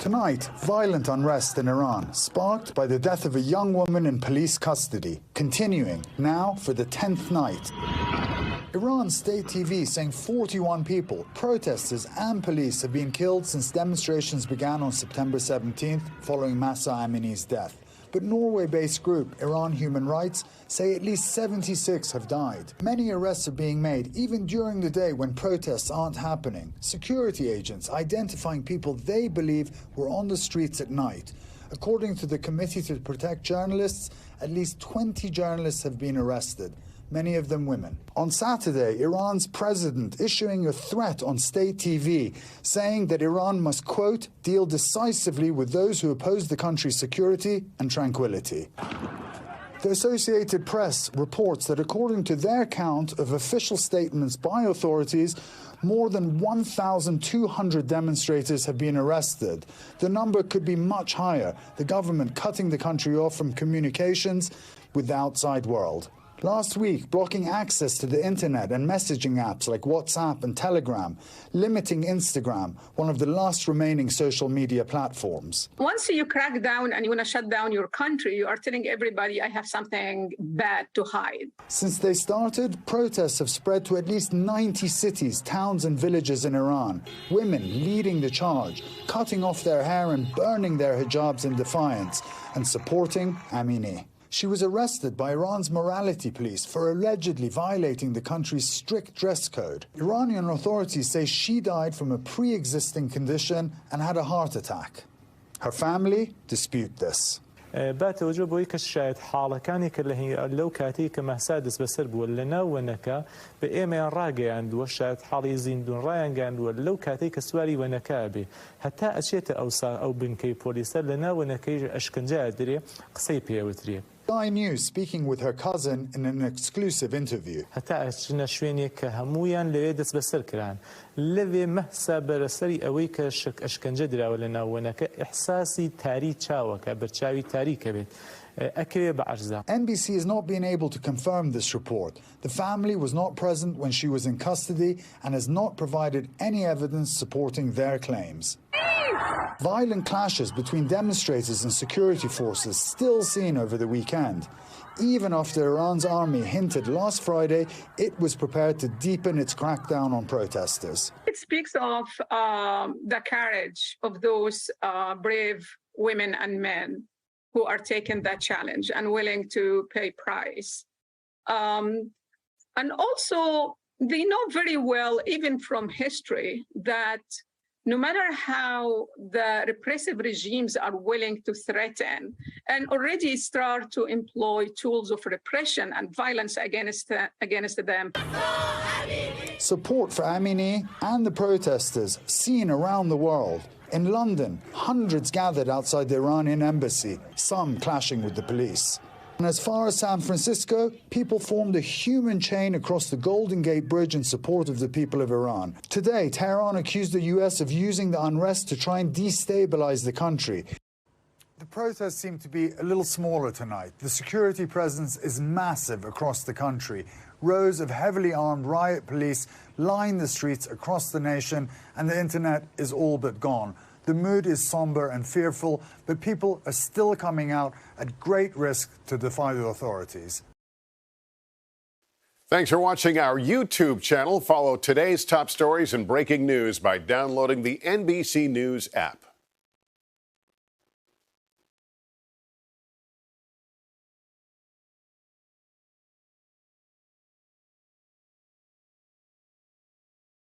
Tonight, violent unrest in Iran, sparked by the death of a young woman in police custody, continuing now for the 10th night. Iran state TV saying 41 people, protesters and police, have been killed since demonstrations began on September 17th following Mahsa Amini's death. But Norway-based group Iran Human Rights say at least 76 have died. Many arrests are being made even during the day when protests aren't happening. Security agents identifying people they believe were on the streets at night. According to the Committee to Protect Journalists, at least 20 journalists have been arrested, many of them women. On Saturday, Iran's president issuing a threat on state TV, saying that Iran must, quote, deal decisively with those who oppose the country's security and tranquility. The Associated Press reports that according to their count of official statements by authorities, more than 1,200 demonstrators have been arrested. The number could be much higher, the government cutting the country off from communications with the outside world. Last week, blocking access to the internet and messaging apps like WhatsApp and Telegram, limiting Instagram, one of the last remaining social media platforms. Once you crack down and you want to shut down your country, you are telling everybody, I have something bad to hide. Since they started, protests have spread to at least 90 cities, towns and villages in Iran. Women leading the charge, cutting off their hair and burning their hijabs in defiance, and supporting Amini. She was arrested by Iran's morality police for allegedly violating the country's strict dress code. Iranian authorities say she died from a pre-existing condition and had a heart attack. Her family dispute this. بات وجوب ويكشاهد حالة كان كله لو كاتي كما سادس بسرب ولنا ونكا بإيمان راجع عند وشات حالي زين دون رايان عند ولو كاتي كسواري ونكابي حتى أشيت أو بنكي بوليس لنا ونكي أشكنجا دري قصيبية وتري. Sky News speaking with her cousin in an exclusive interview. حتى أشنا شويني كهمويا ليدس بسر كران لذي مهسا برسري أويك أشكنجا دري ولنا ونكا إحساسي تاري تشاوك برشاوي تاري كبيت. NBC has not been able to confirm this report. The family was not present when she was in custody and has not provided any evidence supporting their claims. Violent clashes between demonstrators and security forces still seen over the weekend, even after Iran's army hinted last Friday it was prepared to deepen its crackdown on protesters. It speaks of the courage of those brave women and men who are taking that challenge and willing to pay price. And also, they know very well, even from history, that no matter how the repressive regimes are willing to threaten and already start to employ tools of repression and violence against them. Support for Amini and the protesters seen around the world. In London, hundreds gathered outside the Iranian embassy, some clashing with the police. And as far as San Francisco, people formed a human chain across the Golden Gate Bridge in support of the people of Iran. Today, Tehran accused the U.S. of using the unrest to try and destabilize the country. The protests seem to be a little smaller tonight. The security presence is massive across the country. Rows of heavily armed riot police line the streets across the nation, and the internet is all but gone. The mood is somber and fearful, but people are still coming out at great risk to defy the authorities. Thanks for watching our YouTube channel. Follow today's top stories and breaking news by downloading the NBC News app.